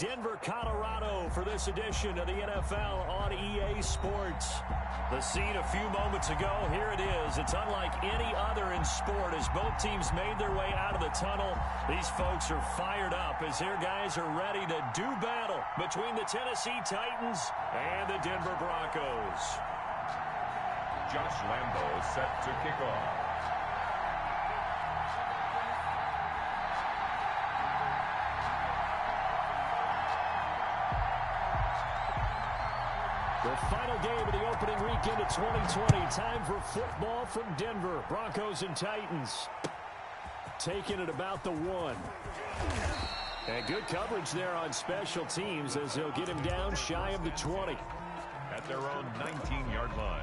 Denver, Colorado for this edition of the NFL on EA Sports. The scene a few moments ago, here it is. It's unlike any other in sport as both teams made their way out of the tunnel. These folks are fired up as their guys are ready to do battle between the Tennessee Titans and the Denver Broncos. Josh Lambo set to kick off. The final game of the opening weekend of 2020. Time for football from Denver. Broncos and Titans. Taking it about the 1. And good coverage there on special teams as they'll get him down shy of the 20. At their own 19-yard line.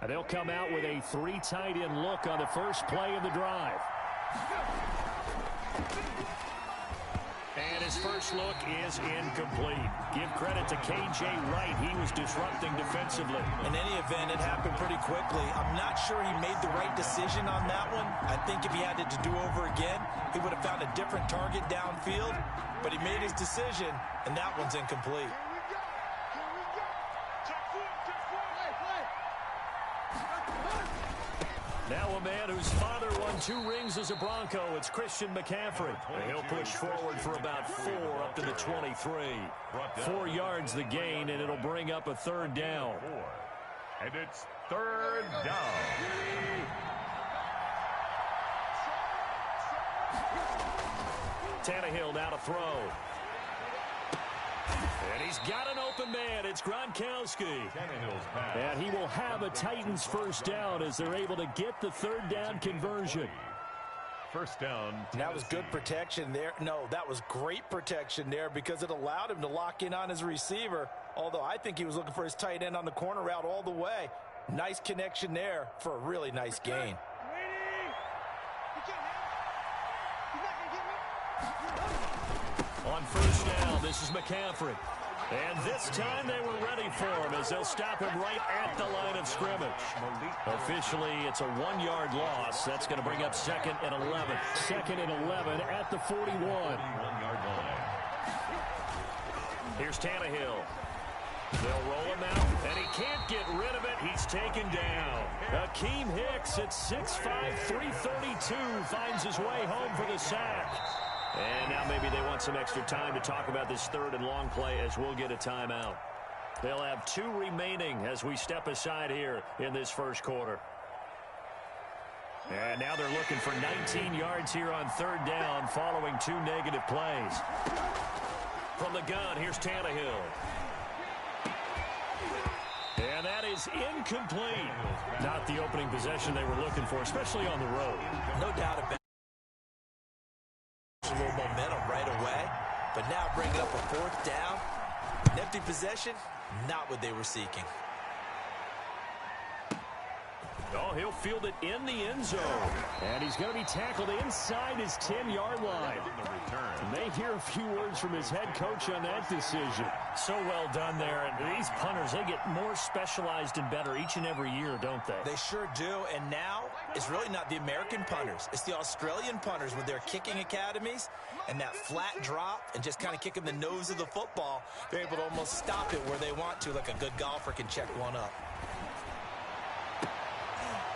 And they'll come out with a 3 tight end look on the first play of the drive. And his first look is incomplete. Give credit to K.J. Wright. He was disrupting defensively. In any event, it happened pretty quickly. I'm not sure he made the right decision on that one. I think if he had it to do over again, he would have found a different target downfield. But he made his decision, and that one's incomplete. Now a man whose father won 2 rings as a Bronco. It's Christian McCaffrey. And he'll push forward for about 4 up to the 23. 4 yards the gain, and it'll bring up a 3rd down. And it's 3rd down. Tannehill now to throw. And he's got an open man. It's Gronkowski. And he will have a Titans first down as they're able to get the 3rd down conversion. First down. That was good protection there. No, that was great protection there because it allowed him to lock in on his receiver. Although I think he was looking for his tight end on the corner route all the way. Nice connection there for a really nice gain. On first down, this is McCaffrey. And this time they were ready for him as they'll stop him right at the line of scrimmage. Officially, it's a 1-yard loss. That's going to bring up 2nd and 11. 2nd and 11 at the 41. Here's Tannehill. They'll roll him out, and he can't get rid of it. He's taken down. Akeem Hicks at 6'5", 332 finds his way home for the sack. And now maybe they want some extra time to talk about this 3rd and long play as we'll get a timeout. They'll have 2 remaining as we step aside here in this first quarter. And now they're looking for 19 yards here on 3rd down following 2 negative plays. From the gun, here's Tannehill. And that is incomplete. Not the opening possession they were looking for, especially on the road. No doubt about it. A little momentum right away, but now bringing up a 4th down. An empty possession, not what they were seeking. Oh, he'll field it in the end zone. And he's going to be tackled inside his 10-yard line. And they hear a few words from his head coach on that decision. So well done there. And these punters, they get more specialized and better each and every year, don't they? They sure do. And now it's really not the American punters. It's the Australian punters with their kicking academies and that flat drop and just kind of kicking the nose of the football. They're able to almost stop it where they want to, like a good golfer can check one up.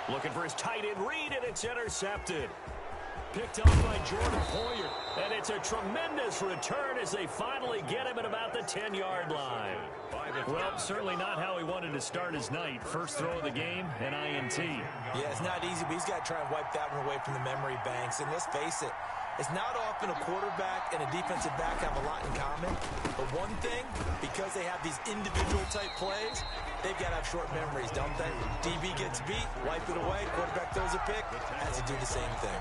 Looking for his tight end read, and it's intercepted. Picked off by Jordan Poyer. And it's a tremendous return as they finally get him at about the 10-yard line. Well, certainly not how he wanted to start his night. First throw of the game, an INT. Yeah, it's not easy, but he's got to try and wipe that one away from the memory banks. And let's face it, it's not often a quarterback and a defensive back have a lot in common. But one thing, because they have these individual type plays, they've got to have short memories, don't they? DB gets beat, wipe it away, quarterback throws a pick, has to do the same thing.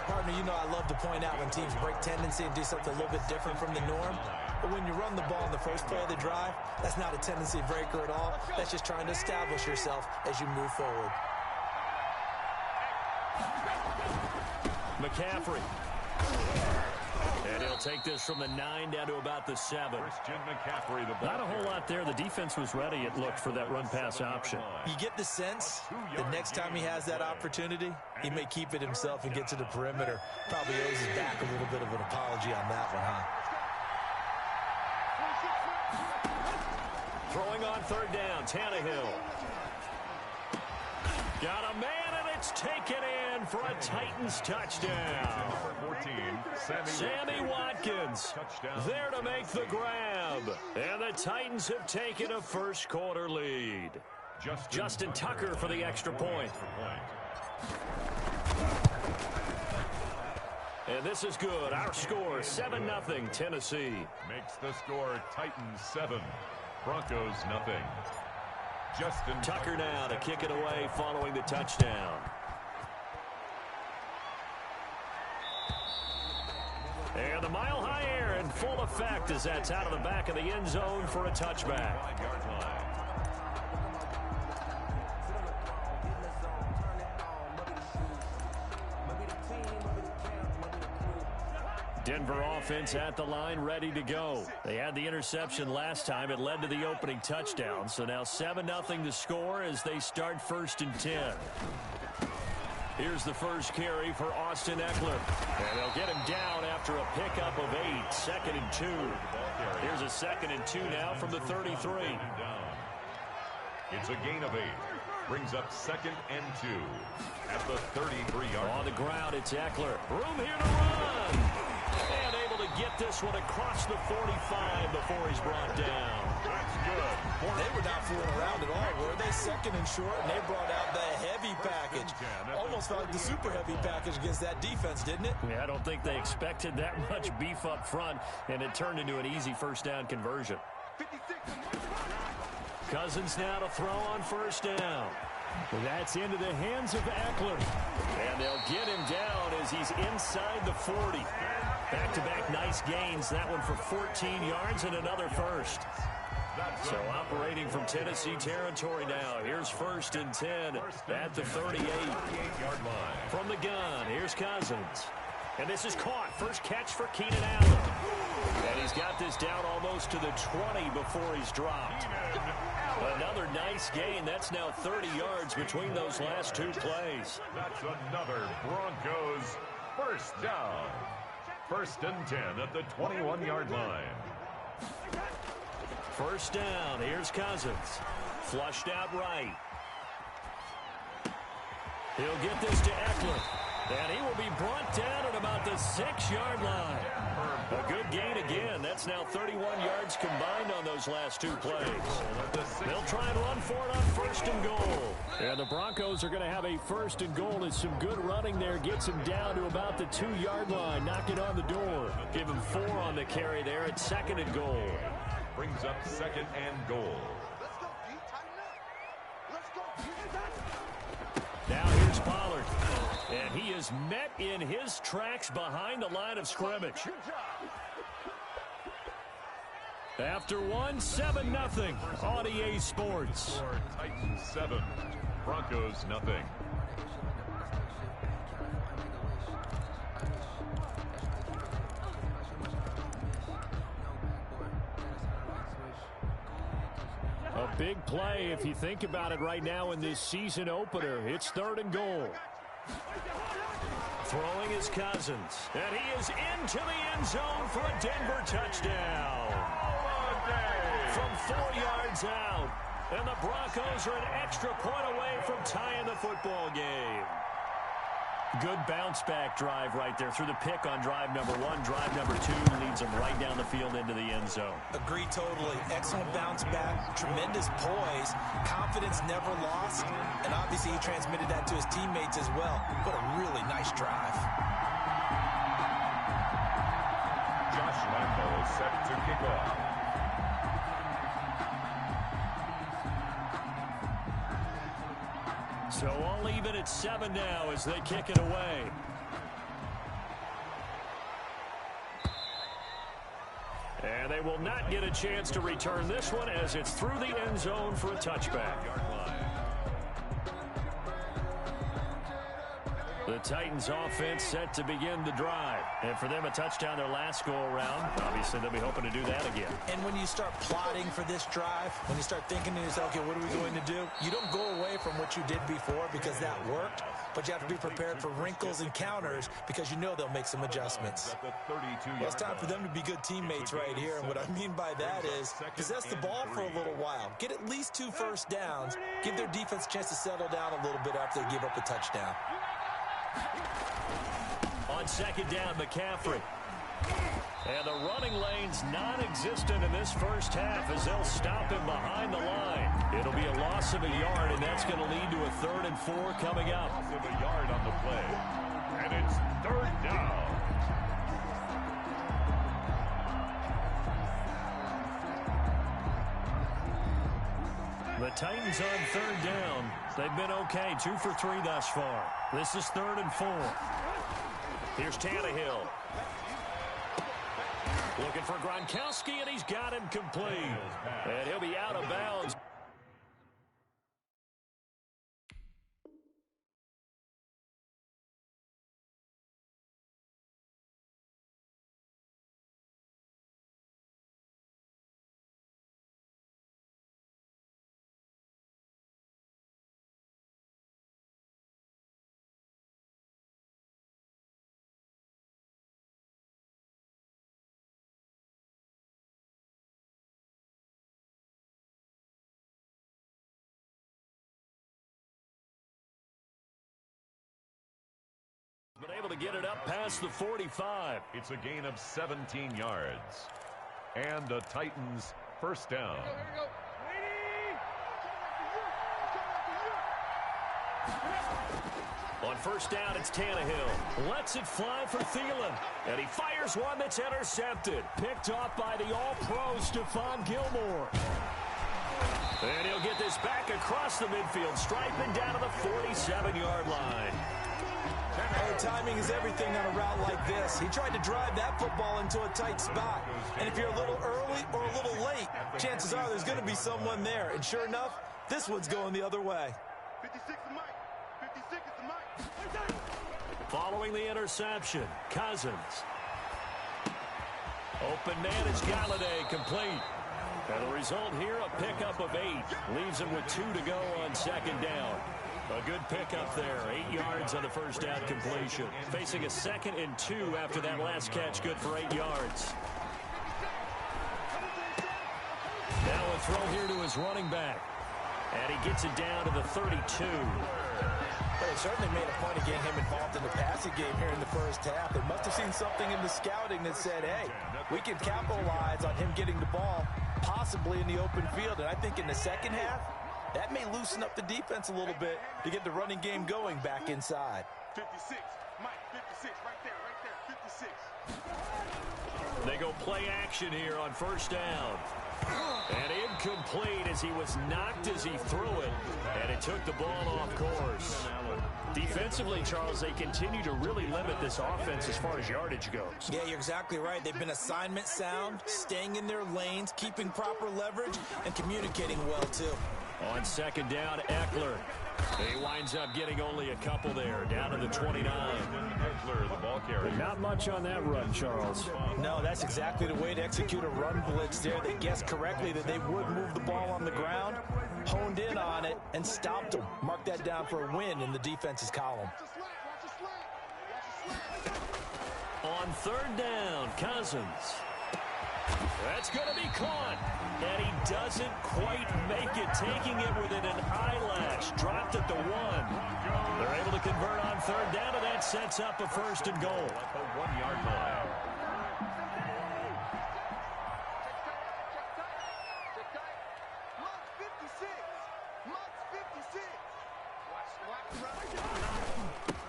Partner, you know I love to point out when teams break tendency and do something a little bit different from the norm. But when you run the ball in the first play of the drive, that's not a tendency breaker at all. That's just trying to establish yourself as you move forward. McCaffrey. And he'll take this from the 9 down to about the 7. Not a whole lot there. The defense was ready, it looked, for that run-pass option. You get the sense the next time he has that opportunity, he may keep it himself and get to the perimeter. Probably owes his back a little bit of an apology on that one, huh? Throwing on 3rd down, Tannehill. Got a man, and it's taken in for a Titans touchdown. Number 14, Sammy Watkins there to make the grab. And the Titans have taken a first-quarter lead. Justin Tucker for the extra point. And this is good. Our score, 7-0 Tennessee. Makes the score Titans 7, Broncos 0. Justin Tucker now to kick it away following the touchdown. And the mile-high air in full effect as that's out of the back of the end zone for a touchback. Denver offense at the line, ready to go. They had the interception last time. It led to the opening touchdown. So now 7-0 to score as they start 1st and 10. Here's the first carry for Austin Eckler. And they'll get him down after a pickup of 8. 2nd and 2. Here's a 2nd and 2 now from the 33. It's a gain of 8. Brings up 2nd and 2 at the 33-yard. On the ground, it's Eckler. Room here to run. And able to get this one across the 45 before he's brought down. That's good. They were not fooling around at all, were they? 2nd and short, and they brought out the heavy package. Almost felt like the super heavy package against that defense, didn't it? Yeah, I don't think they expected that much beef up front, and it turned into an easy 1st down conversion. Cousins now to throw on 1st down. That's into the hands of Eckler. And they'll get him down as he's inside the 40. Back-to-back nice gains. That one for 14 yards and another first. So operating from Tennessee territory now. Here's 1st and 10 at the 38-yard line. From the gun, here's Cousins. And this is caught. First catch for Keenan Allen. And he's got this down almost to the 20 before he's dropped. Another nice gain. That's now 30 yards between those last 2 plays. That's another Broncos 1st down. 1st and 10 at the 21-yard line. 1st down. Here's Cousins. Flushed out right. He'll get this to Eckler. And he will be brought down at about the 6-yard line. A good gain again. That's now 31 yards combined on those last 2 plays. They'll try and run for it on 1st and goal. And the Broncos are going to have a 1st and goal. It's some good running there. Gets him down to about the 2-yard line. Knocking on the door. Give him 4 on the carry there at 2nd and goal. Brings up 2nd and goal. Now here's Pollard. And he is met in his tracks behind the line of scrimmage. After 7-0 on EA Sports. Titans 7, Broncos 0. A big play if you think about it right now in this season opener. It's 3rd and goal. Throwing is Cousins. And he is into the end zone for a Denver touchdown. From 4 yards out. And the Broncos are an extra point away from tying the football game. Good bounce-back drive right there through the pick on drive number 1. Drive number 2 leads them right down the field into the end zone. Agree totally. Excellent bounce back. Tremendous poise. Confidence never lost. And obviously he transmitted that to his teammates as well. What a really nice drive. Josh Lambo set to kick off. So all even at 7 now as they kick it away. And they will not get a chance to return this one as it's through the end zone for a touchback. The The Titans offense set to begin the drive. And for them, a touchdown their last go-around. Obviously, they'll be hoping to do that again. And when you start plotting for this drive, when you start thinking to yourself, okay, what are we going to do? You don't go away from what you did before because that worked, but you have to be prepared for wrinkles and counters because you know they'll make some adjustments. Well, it's time for them to be good teammates right here, and what I mean by that is possess the ball for a little while. Get at least 2 first downs. Give their defense a chance to settle down a little bit after they give up a touchdown. On second down, McCaffrey. And the running lane's non-existent in this first half as they'll stop him behind the line. It'll be a loss of a yard, and that's going to lead to a 3rd and 4 coming up. Loss of a yard on the play. And it's 3rd down. The Titans on 3rd down. They've been okay, 2 for 3 thus far. This is 3rd and 4. Here's Tannehill. Looking for Gronkowski, and he's got him complete. And he'll be out of bounds. Been able to get it up past the 45. It's a gain of 17 yards. And the Titans first down. On first down, it's Tannehill. Lets it fly for Thielen. And he fires one that's intercepted. Picked off by the all-pro Stephon Gilmore. And he'll get this back across the midfield, striping down to the 47-yard line. Oh, timing is everything on a route like this. He tried to drive that football into a tight spot. And if you're a little early or a little late, chances are there's going to be someone there. And sure enough, this one's going the other way. 56 is Mike. 56 is Mike. Following the interception, Cousins. Open man is Galladay, complete. And the result here, a pickup of 8. Leaves him with 2 to go on second down. A good pickup there, 8 yards on the first down completion. Facing a 2nd and 2 after that last catch, good for 8 yards. Now a throw here to his running back. And he gets it down to the 32. Well, they certainly made a point of getting him involved in the passing game here in the first half. They must have seen something in the scouting that said, hey, we can capitalize on him getting the ball possibly in the open field. And I think in the second half, that may loosen up the defense a little bit to get the running game going back inside. 56. Mike, 56. Right there. 56. They go play action here on first down. And incomplete as he was knocked as he threw it. And it took the ball off course. Defensively, Charles, they continue to really limit this offense as far as yardage goes. Yeah, you're exactly right. They've been assignment sound, staying in their lanes, keeping proper leverage, and communicating well, too. On second down, Eckler. He winds up getting only a couple there, down to the 29. Eckler, the ball carrier. Not much on that run, Charles. No, that's exactly the way to execute a run blitz there. They guessed correctly that they would move the ball on the ground, honed in on it, and stopped them. Mark that down for a win in the defense's column. On third down, Cousins. That's going to be caught. And he doesn't quite make it, taking it within an eyelash. Dropped at the 1. They're able to convert on third down, and that sets up a 1st and goal. At the 1-yard line.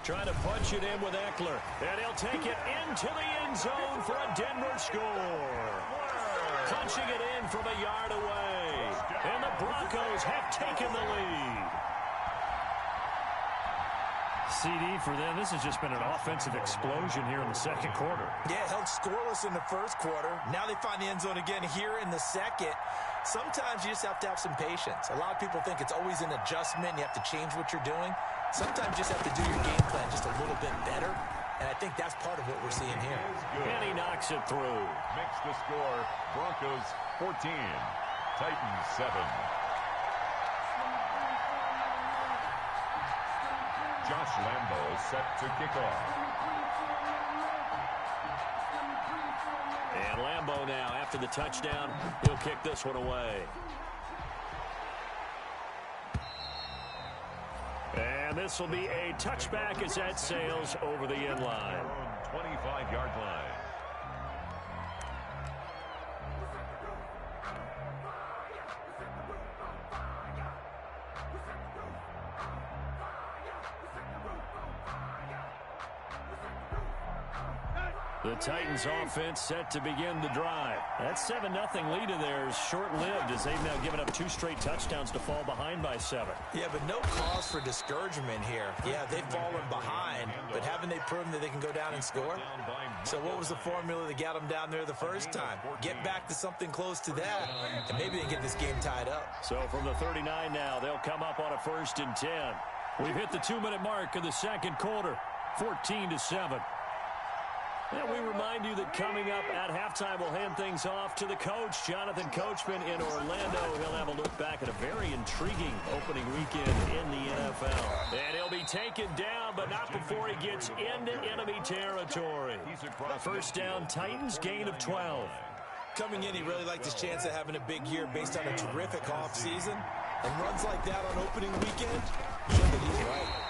Trying to punch it in with Eckler. And he'll take it into the end zone for a Denver score. Punching it in from a yard away. And the Broncos have taken the lead. CD for them. This has just been an offensive explosion here in the second quarter. Yeah, held scoreless in the first quarter. Now they find the end zone again here in the second. Sometimes you just have to have some patience. A lot of people think it's always an adjustment. You have to change what you're doing. Sometimes you just have to do your game plan just a little bit better. And I think that's part of what we're seeing here. And he knocks it through. Makes the score Broncos 14, Titans 7. Josh Lambo set to kick off. And Lambo now, after the touchdown, he'll kick this one away. And this will be a touchback as that sails over the end line. 25-yard line. The Titans offense set to begin the drive. That 7-0 lead of theirs short-lived as they've now given up 2 straight touchdowns to fall behind by 7. Yeah, but no cause for discouragement here. Yeah, they've fallen behind, but haven't they proven that they can go down and score? So what was the formula that got them down there the first time? Get back to something close to that, and maybe they can get this game tied up. So from the 39 now, they'll come up on a 1st and 10. We've hit the 2-minute mark of the second quarter, 14-7. And we remind you that coming up at halftime, we'll hand things off to the coach, Jonathan Coachman in Orlando. He'll have a look back at a very intriguing opening weekend in the NFL. And he'll be taken down, but not before he gets into enemy territory. First down, Titans, gain of 12. Coming in, he really liked his chance of having a big year based on a terrific offseason. And runs like that on opening weekend, show that he's right.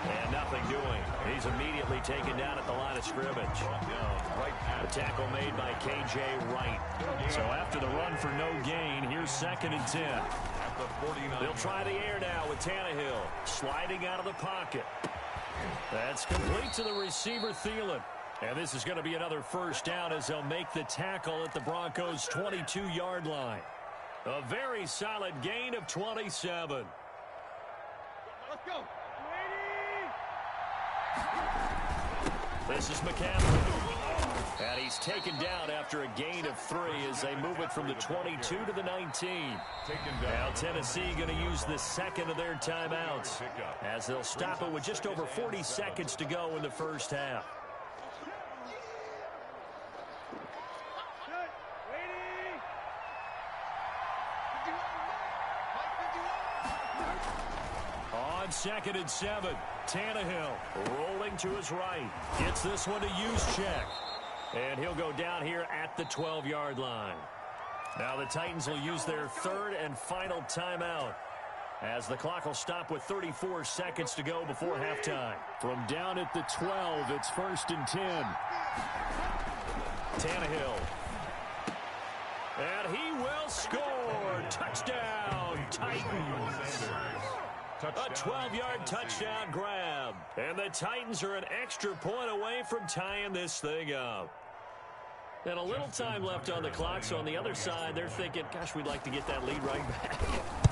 And nothing doing. He's immediately taken down at the line of scrimmage. The tackle made by K.J. Wright. So after the run for no gain, here's 2nd and 10. They'll try the air now with Tannehill. Sliding out of the pocket. That's complete to the receiver, Thielen. And this is going to be another first down as they'll make the tackle at the Broncos' 22-yard line. A very solid gain of 27. Let's go. This is McCaffrey. And he's taken down after a gain of 3 as they move it from the 22 to the 19. Now Tennessee going to use the second of their timeouts as they'll stop it with just over 40 seconds to go in the first half. On 2nd and 7, Tannehill rolling to his right. Gets this one to Juszczyk. And he'll go down here at the 12-yard line. Now the Titans will use their 3rd and final timeout as the clock will stop with 34 seconds to go before halftime. From down at the 12, it's 1st and 10. Tannehill. And he will score. Touchdown, Titans. A 12-yard touchdown grab. And the Titans are an extra point away from tying this thing up. And a little time left on the clock, so on the other side, they're thinking, gosh, we'd like to get that lead right back.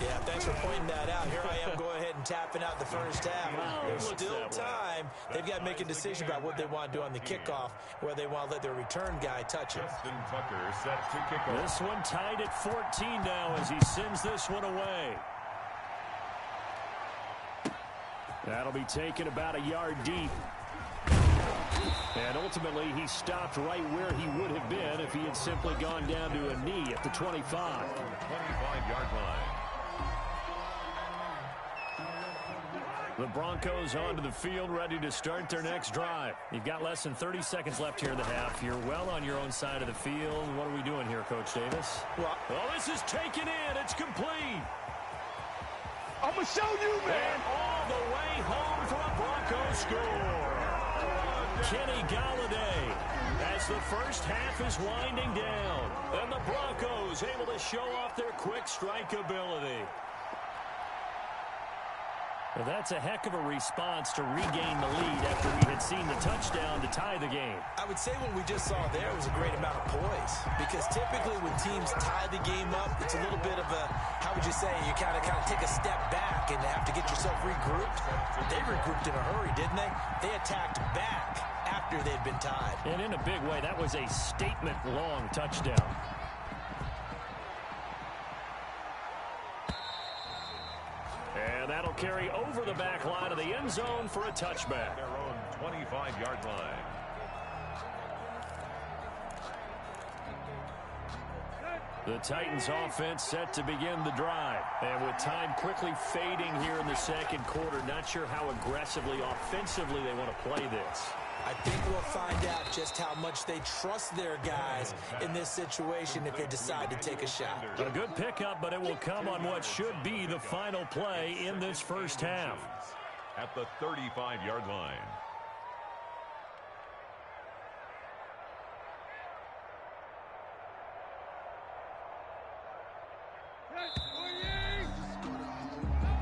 Yeah, thanks for pointing that out. Here I am, go ahead and tapping out the first half. Well, there's still time. They've got to make a decision about what they want to do on the kickoff, where they want to let their return guy touch it. Justin Tucker set to kick off. This one tied at 14 now as he sends this one away. That'll be taken about a yard deep. And ultimately, he stopped right where he would have been if he had simply gone down to a knee at the 25. 25-yard line. The Broncos onto the field, ready to start their next drive. You've got less than 30 seconds left here in the half. You're well on your own side of the field. What are we doing here, Coach Davis? Well, this is taken in. It's complete. I'm going to show you, man. And all the way home for a Broncos score. Kenny Golladay as the first half is winding down. And the Broncos able to show off their quick strike ability. Well, that's a heck of a response to regain the lead after we had seen the touchdown to tie the game. I would say what we just saw there was a great amount of poise. Because typically when teams tie the game up, it's a little bit of a, how would you say, you kind of take a step back and have to get yourself regrouped. They regrouped in a hurry, didn't they? They attacked back after they'd been tied. And in a big way, that was a statement-long touchdown. And that'll carry over the back line of the end zone for a touchback. Their own 25-yard line. The Titans offense set to begin the drive. And with time quickly fading here in the second quarter, not sure how aggressively, offensively they want to play this. I think we'll find out just how much they trust their guys in this situation if they decide to take a shot. A good pickup, but it will come on what should be the final play in this first half. At the 35-yard line.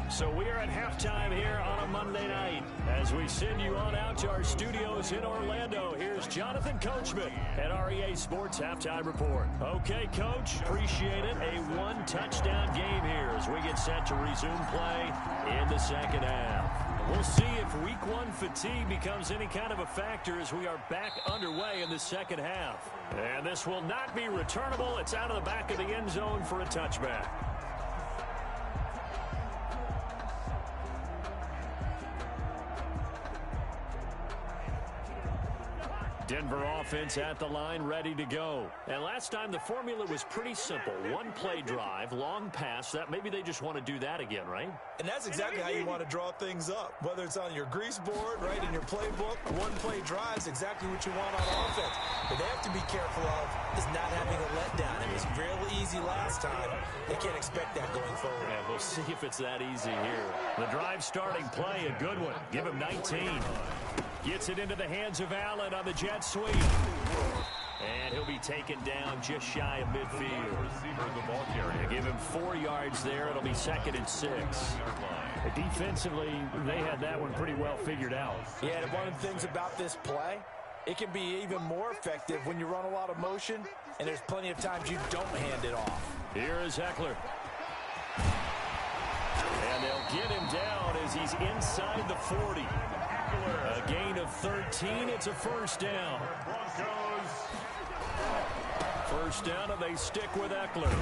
So we are at halftime here on a Monday night. As we send you on out to our studios in Orlando, here's Jonathan Coachman at REA Sports Halftime Report. Okay, Coach, appreciate it. A one-touchdown game here as we get set to resume play in the second half. We'll see if week one fatigue becomes any kind of a factor as we are back underway in the second half. And this will not be returnable. It's out of the back of the end zone for a touchback. Denver offense at the line, ready to go. And last time the formula was pretty simple. One play drive, long pass. That maybe they just want to do that again, right? And that's exactly how you want to draw things up. Whether it's on your grease board, right, in your playbook, one play drive is exactly what you want on offense. What they have to be careful of is not having a letdown. It was really easy last time. They can't expect that going forward. Yeah, we'll see if it's that easy here. The drive starting play, a good one. Give him 19. Gets it into the hands of Allen on the jet sweep. And he'll be taken down just shy of midfield. Receiver, the ball carrier. Give him 4 yards there. It'll be 2nd and 6. Defensively, they had that one pretty well figured out. Yeah, and one of the things about this play, it can be even more effective when you run a lot of motion, and there's plenty of times you don't hand it off. Here is Eckler. And they'll get him down as he's inside the 40. A gain of 13. It's a first down. First down, and they stick with Eckler.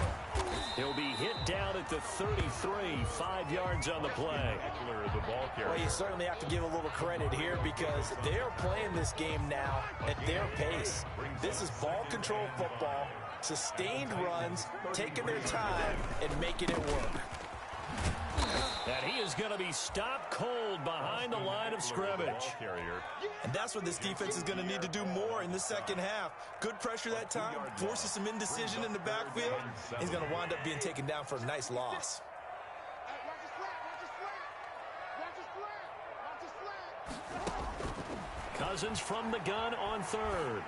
He'll be hit down at the 33. 5 yards on the play. Eckler, the ball carrier. Well, you certainly have to give a little credit here because they're playing this game now at their pace. This is ball control football, sustained runs, taking their time, and making it work. And he is going to be stopped cold behind the line of scrimmage. And that's what this defense is going to need to do more in the second half. Good pressure that time, forces some indecision in the backfield. He's going to wind up being taken down for a nice loss. Cousins from the gun on 3rd.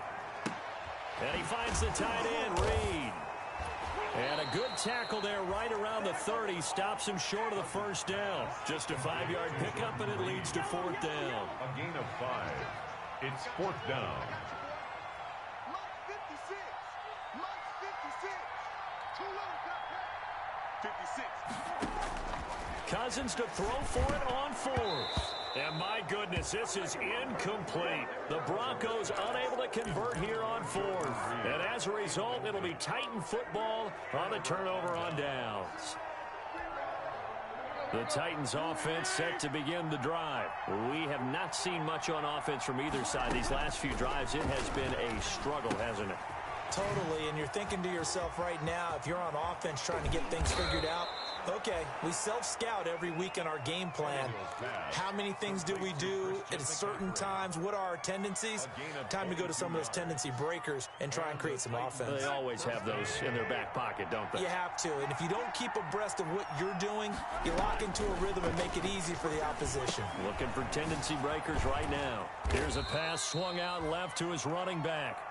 And he finds the tight end, Reed. And a good tackle there right around the 30. Stops him short of the first down. Just a 5-yard pickup, and it leads to 4th down. A gain of 5. It's 4th down. Mike 56. Mike 56. Too low, 56. Cousins to throw for it on 4th. And my goodness, this is incomplete. The Broncos unable to convert here on 4th. And as a result, it'll be Titan football on the turnover on downs. The Titans offense set to begin the drive. We have not seen much on offense from either side. These last few drives, it has been a struggle, hasn't it? Totally, and you're thinking to yourself right now, if you're on offense trying to get things figured out, okay, we self-scout every week in our game plan. How many things do we do at certain times? What are our tendencies? Time to go to some of those tendency breakers and try and create some offense. They always have those in their back pocket, don't they? You have to, and if you don't keep abreast of what you're doing, you lock into a rhythm and make it easy for the opposition. Looking for tendency breakers right now. Here's a pass swung out left to his running back.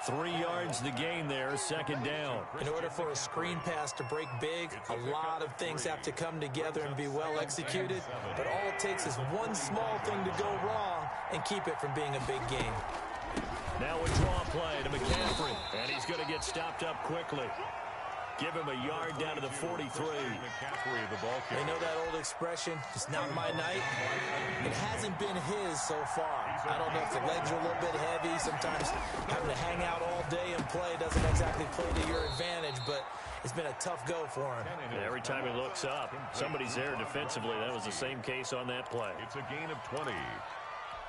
3 yards the gain there, 2nd down. In order for a screen pass to break big, a lot of things have to come together and be well executed. But all it takes is one small thing to go wrong and keep it from being a big game. Now a draw play to McCaffrey, and he's going to get stopped up quickly. Give him a yard down to the 43. They know that old expression, it's not my night. It hasn't been his so far. I don't know if the legs are a little bit heavy. Sometimes having to hang out all day and play doesn't exactly play to your advantage, but it's been a tough go for him. Yeah, every time he looks up, somebody's there defensively. That was the same case on that play. It's a gain of 20.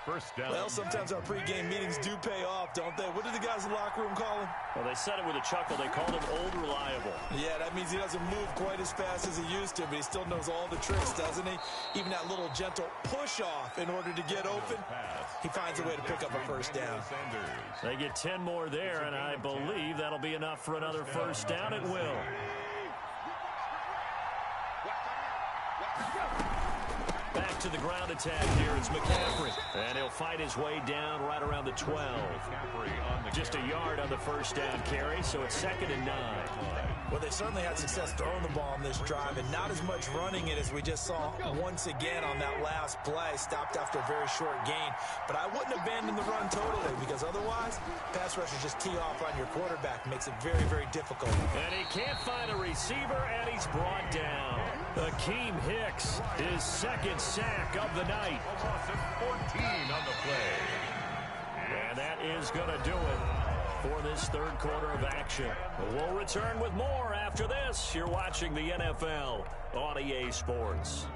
First down. Well, sometimes our pregame meetings do pay off, don't they? What did the guys in the locker room call him? Well, they said it with a chuckle. They called him Old Reliable. Yeah, that means he doesn't move quite as fast as he used to, but he still knows all the tricks, doesn't he? Even that little gentle push-off in order to get open, he finds a way to pick up a first down. They get 10 more there, and I believe that'll be enough for another first down. It will. Back to the ground attack here. It's McCaffrey. And he'll fight his way down right around the 12. Just a yard on the first down carry, so it's 2nd and 9. Well, they certainly had success throwing the ball on this drive, and not as much running it as we just saw once again on that last play. Stopped after a very short gain. But I wouldn't abandon the run totally, because otherwise, pass rushers just tee off on your quarterback. Makes it very, very difficult. And he can't find a receiver, and he's brought down. Akeem Hicks, his 2nd sack of the night. 14 on the play. And that is going to do it for this third quarter of action. We'll return with more after this. You're watching the NFL on EA Sports.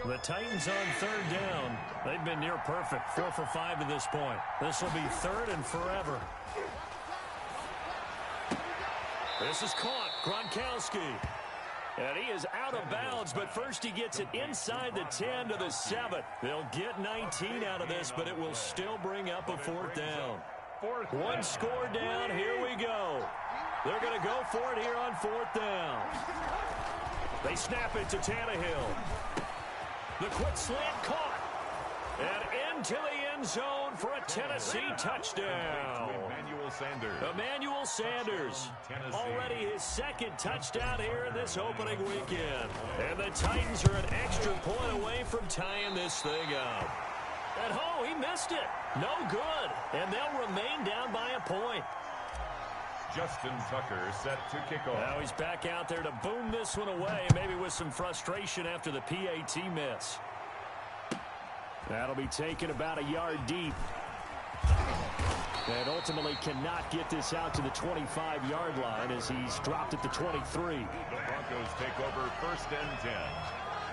The Titans on 3rd down. They've been near perfect, 4 for 5 to this point. This will be 3rd and forever. This is caught. Gronkowski. And he is out of bounds, but first he gets it inside the 10 to the 7. They'll get 19 out of this, but it will still bring up a 4th down. One score down. Here we go. They're going to go for it here on 4th down. They snap it to Tannehill. The quick slant caught. And into the end zone for a Tennessee touchdown. Emmanuel Sanders. Already his 2nd touchdown here in this opening weekend. And the Titans are an extra point away from tying this thing up. And oh, he missed it. No good. And they'll remain down by a point. Justin Tucker set to kick off. Now he's back out there to boom this one away, maybe with some frustration after the PAT miss. That'll be taken about a yard deep. And ultimately cannot get this out to the 25-yard line as he's dropped at the 23. The Broncos take over 1st and 10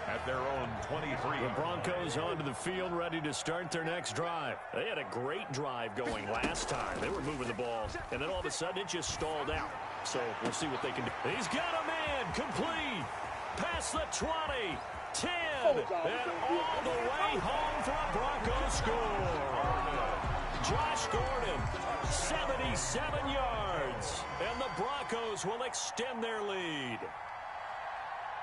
at their own 23. The Broncos onto the field, ready to start their next drive. They had a great drive going last time. They were moving the ball, and then all of a sudden it just stalled out. So we'll see what they can do. He's got a man complete. Past the 20, 10, and all the way home for a Broncos score. Josh Gordon, 77 yards, and the Broncos will extend their lead.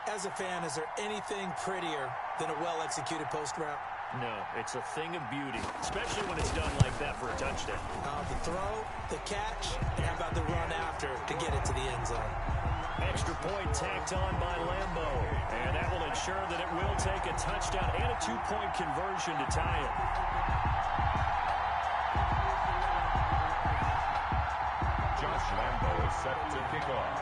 As a fan, is there anything prettier than a well-executed post route? No, it's a thing of beauty, especially when it's done like that for a touchdown. The throw, the catch, and how about the run after to get it to the end zone? Extra point tacked on by Lambo, and that will ensure that it will take a touchdown and a 2-point conversion to tie it. Josh Lambo is set to kick off.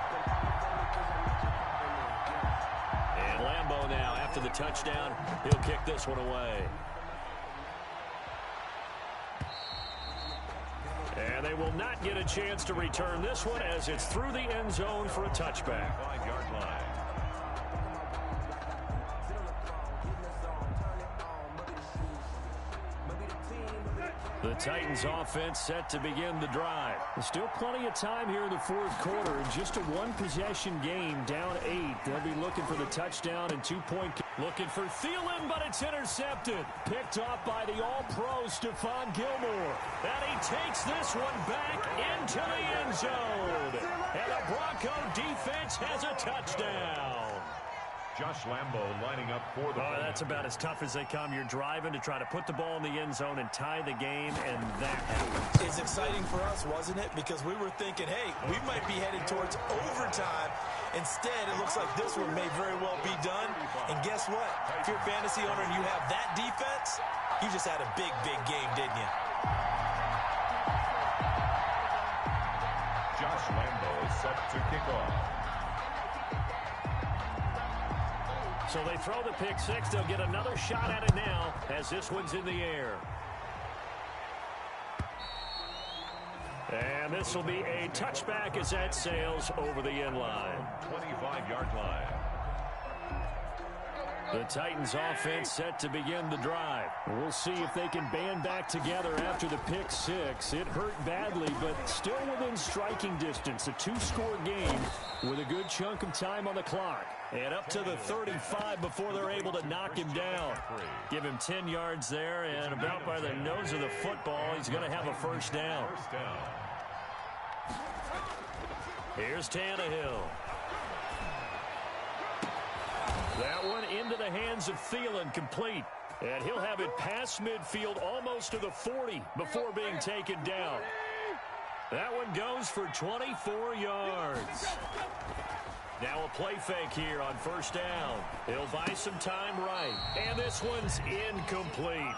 And Lambo now, after the touchdown, he'll kick this one away. And they will not get a chance to return this one as it's through the end zone for a touchback. 5-yard line. The Titans offense set to begin the drive. There's still plenty of time here in the 4th quarter. Just a 1-possession game, down 8. They'll be looking for the touchdown and 2-point. Looking for Thielen, but it's intercepted. Picked off by the All-Pro Stephon Gilmore. And he takes this one back into the end zone. And the Bronco defense has a touchdown. Josh Lambo lining up for the... that's about as tough as they come. You're driving to try to put the ball in the end zone and tie the game, and that happens. It's exciting for us, wasn't it? Because we were thinking, hey, we might be headed towards overtime. Instead, it looks like this one may very well be done. And guess what? If you're a fantasy owner and you have that defense, you just had a big, big game, didn't you? set to kick off. So they throw the pick six. They'll get another shot at it now as this one's in the air. And this will be a touchback as that sails over the end line. 25-yard line. The Titans offense set to begin the drive. We'll see if they can band back together after the pick six. It hurt badly, but still within striking distance. A two-score game with a good chunk of time on the clock. And up to the 35 before they're able to knock him down. Give him 10 yards there, and about by the nose of the football, he's going to have a first down. Here's Tannehill. That one into the hands of Thielen, complete. And he'll have it past midfield almost to the 40 before being taken down. That one goes for 24 yards. Now a play fake here on first down. He'll buy some time right. And this one's incomplete.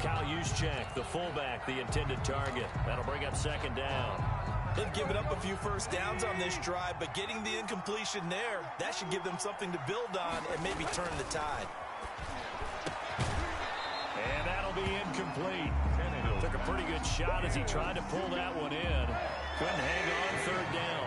Kyle Juszczyk, the fullback, the intended target. That'll bring up second down. They've given up a few first downs on this drive, but getting the incompletion there, that should give them something to build on and maybe turn the tide. And that'll be incomplete. Took a pretty good shot as he tried to pull that one in. Couldn't hang on third down.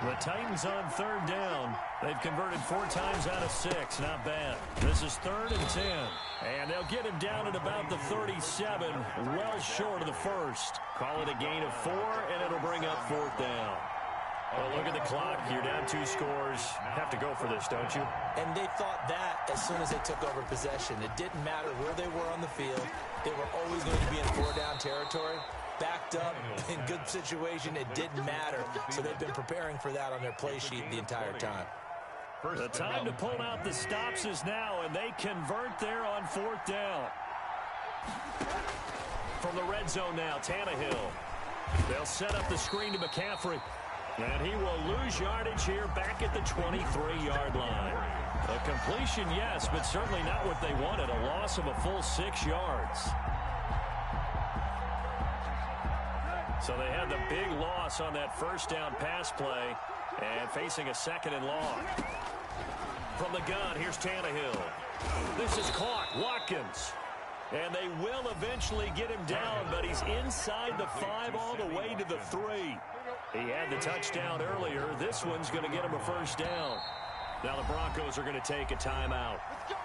The Titans on third down. They've converted 4 times out of 6. Not bad. This is 3rd and 10. And they'll get him down at about the 37, well short of the first. Call it a gain of 4, and it'll bring up 4th down. Well, look at the clock. You're down 2 scores. Have to go for this, don't you? And they thought that as soon as they took over possession. It didn't matter where they were on the field. They were always going to be in 4-down territory. Backed up, in good situation, it didn't matter. So they've been preparing for that on their play sheet the entire time. The time to pull out the stops is now, and they convert there on 4th down. From the red zone now, Tannehill. They'll set up the screen to McCaffrey. And he will lose yardage here back at the 23-yard line. A completion, yes, but certainly not what they wanted. A loss of a full 6 yards. So they had the big loss on that first down pass play and facing a 2nd and long. From the gun, here's Tannehill. This is caught. Watkins. And they will eventually get him down, but he's inside the 5 all the way to the 3. He had the touchdown earlier. This one's going to get him a first down. Now the Broncos are going to take a timeout.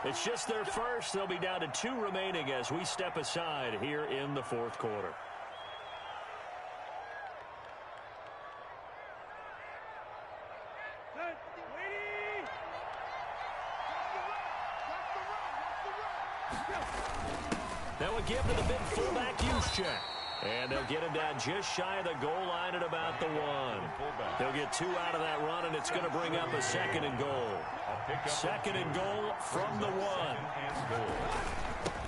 It's just their first. They'll be down to 2 remaining as we step aside here in the 4th quarter. Now a give to the big fullback, Juszczyk. And they'll get him down just shy of the goal line at about the 1. They'll get 2 out of that run, and it's going to bring up a 2nd and goal. 2nd and goal from the 1.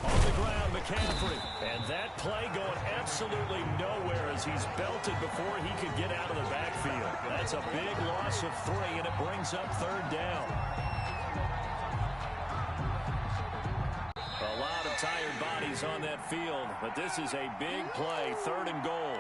On the ground, McCaffrey. And that play going absolutely nowhere as he's belted before he could get out of the backfield. That's a big loss of 3, and it brings up 3rd down. A lot of tired bodies on that field, but this is a big play, 3rd and goal.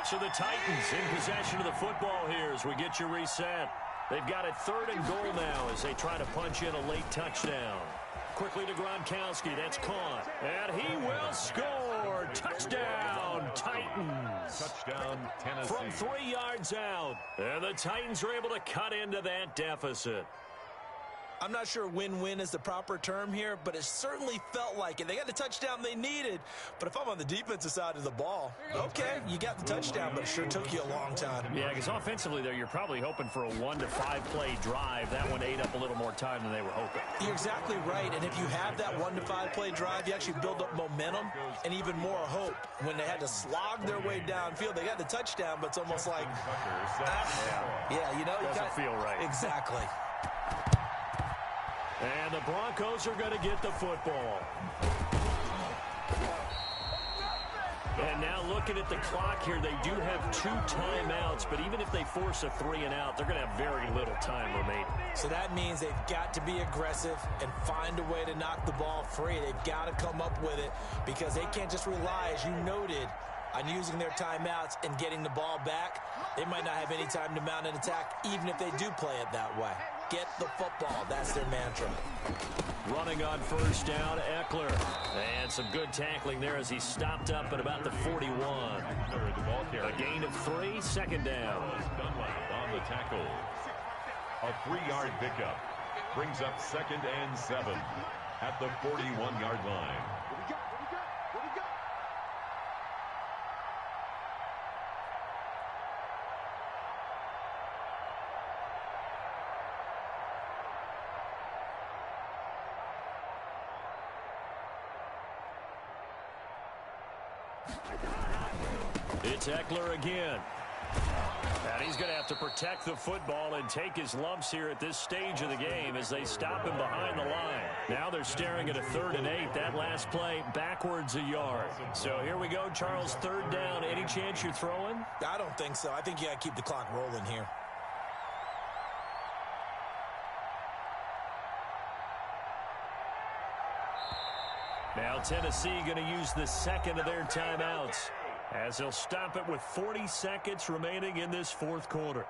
So the Titans in possession of the football here as we get you reset. They've got it 3rd and goal now as they try to punch in a late touchdown. Quickly to Gronkowski, that's caught. And he will score. Touchdown, Titans. Touchdown, Tennessee. From 3 yards out. And the Titans are able to cut into that deficit. I'm not sure win-win is the proper term here, but it certainly felt like it. They got the touchdown they needed, but if I'm on the defensive side of the ball, okay, you got the touchdown, but it sure took you a long time. Yeah, because offensively, though, you're probably hoping for a 1 to 5 play drive. That one ate up a little more time than they were hoping. You're exactly right, and if you have that 1 to 5 play drive, you actually build up momentum and even more hope. When they had to slog their way downfield, they got the touchdown, but it's almost like, yeah, you know, you doesn't feel right. Exactly. And the Broncos are going to get the football. And now looking at the clock here, they do have 2 timeouts, but even if they force a 3 and out, they're going to have very little time remaining. So that means they've got to be aggressive and find a way to knock the ball free. They've got to come up with it because they can't just rely, as you noted, on using their timeouts and getting the ball back. They might not have any time to mount an attack, even if they do play it that way. Get the football. That's their mantra. Running on first down, Eckler. And some good tackling there as he stopped up at about the 41. A gain of 3, second down. Dunlap on the tackle. A 3-yard pickup brings up 2nd and 7 at the 41-yard line. It's Eckler again. And he's going to have to protect the football and take his lumps here at this stage of the game as they stop him behind the line. Now they're staring at a 3rd and 8. That last play backwards a yard. So here we go, Charles, 3rd down. Any chance you're throwing? I don't think so. I think you got to keep the clock rolling here. Now Tennessee going to use the 2nd of their timeouts as they'll stop it with 40 seconds remaining in this 4th quarter.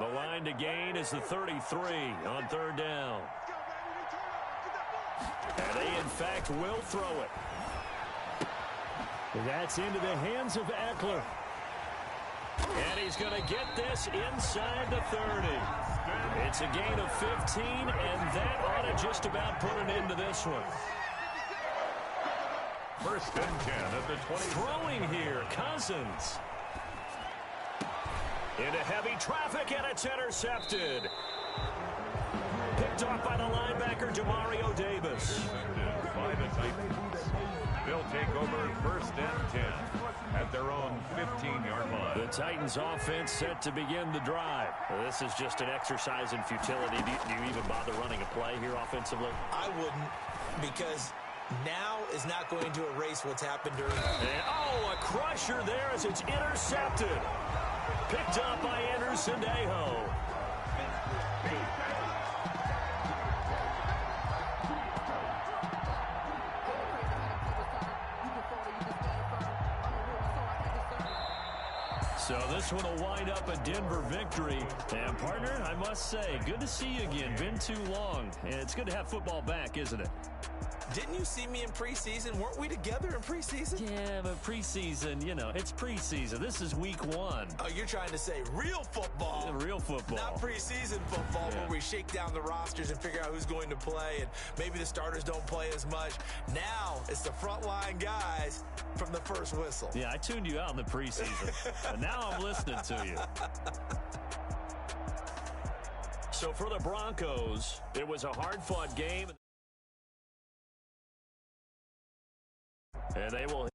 The line to gain is the 33 on 3rd down. And they, in fact, will throw it. That's into the hands of Eckler. And he's going to get this inside the 30. It's a gain of 15, and that ought to just about put an end to this one. 1st and 10 at the 20. Throwing here, Cousins. Into heavy traffic, and it's intercepted. Picked off by the linebacker, Demario Davis. By the Titans. They'll take over 1st and 10 at their own 15-yard line. The Titans offense set to begin the drive. Well, this is just an exercise in futility. Do you even bother running a play here offensively? I wouldn't, because now is not going to erase what's happened during. And, oh, a crusher there as it's intercepted. Picked up by Anderson Aho. So this one will wind up a Denver victory. And, partner, I must say, good to see you again. Been too long. And it's good to have football back, isn't it? Didn't you see me in preseason? Weren't we together in preseason? Yeah, but preseason, you know, it's preseason. This is week 1. Oh, you're trying to say real football. Real football. Not preseason football, where we shake down the rosters and figure out who's going to play, and maybe the starters don't play as much. Now it's the frontline guys from the first whistle. Yeah, I tuned you out in the preseason. But now I'm listening to you. So for the Broncos, it was a hard-fought game. And they will